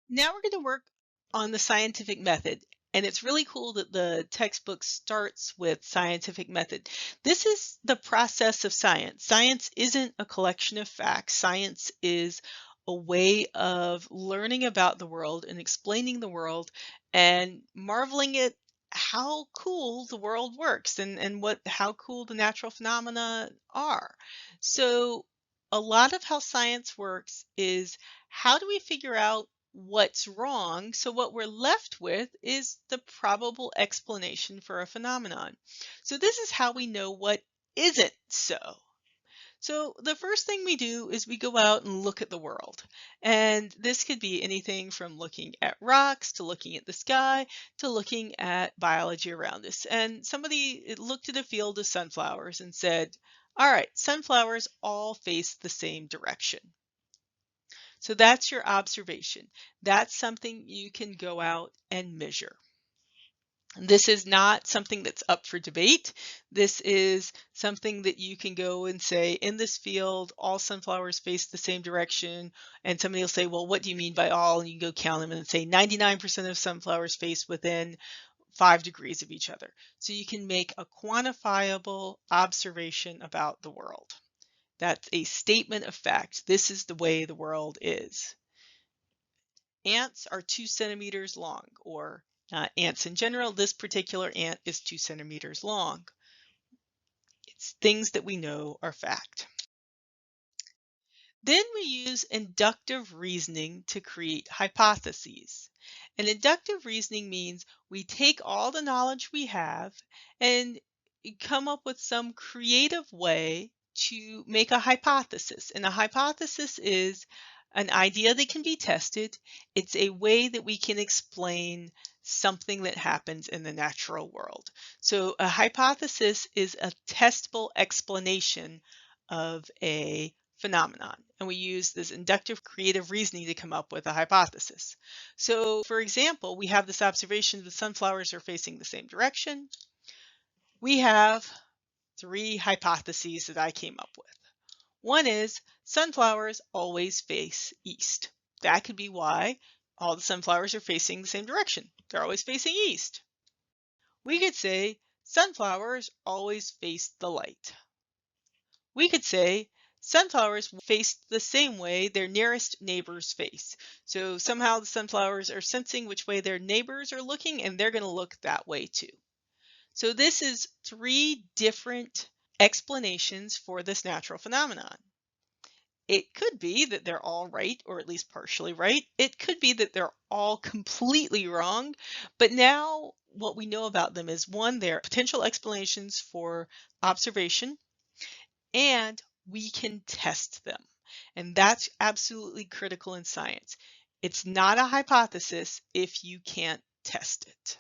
Now we're going to work on the scientific method. And it's really cool that the textbook starts with scientific method. This is the process of science. Science isn't a collection of facts. Science is a way of learning about the world and explaining the world and marveling at how cool the world works and what how cool the natural phenomena are. So a lot of how science works is how do we figure out what's wrong. So what we're left with is the probable explanation for a phenomenon. So this is how we know what isn't so. So the first thing we do is we go out and look at the world. And this could be anything from looking at rocks to looking at the sky to looking at biology around us. And somebody looked at a field of sunflowers and said, all right, sunflowers all face the same direction. So that's your observation. That's something you can go out and measure. This is not something that's up for debate. This is something that you can go and say, in this field, all sunflowers face the same direction. And somebody will say, well, what do you mean by all? And you can go count them and say 99% of sunflowers face within 5 degrees of each other. So you can make a quantifiable observation about the world. That's a statement of fact. This is the way the world is. Ants are 2 centimeters long, or ants in general. This particular ant is 2 centimeters long. It's things that we know are fact. Then we use inductive reasoning to create hypotheses. And inductive reasoning means we take all the knowledge we have and come up with some creative way to make a hypothesis. And a hypothesis is an idea that can be tested. It's a way that we can explain something that happens in the natural world. So a hypothesis is a testable explanation of a phenomenon. And we use this inductive creative reasoning to come up with a hypothesis. So for example, we have this observation that sunflowers are facing the same direction. We have 3 hypotheses that I came up with. One is sunflowers always face east. That could be why all the sunflowers are facing the same direction. They're always facing east. We could say sunflowers always face the light. We could say sunflowers face the same way their nearest neighbors face. So somehow the sunflowers are sensing which way their neighbors are looking and they're going to look that way too. So this is 3 different explanations for this natural phenomenon. It could be that they're all right, or at least partially right. It could be that they're all completely wrong. But now what we know about them is, one, they're potential explanations for observation, and we can test them. And that's absolutely critical in science. It's not a hypothesis if you can't test it.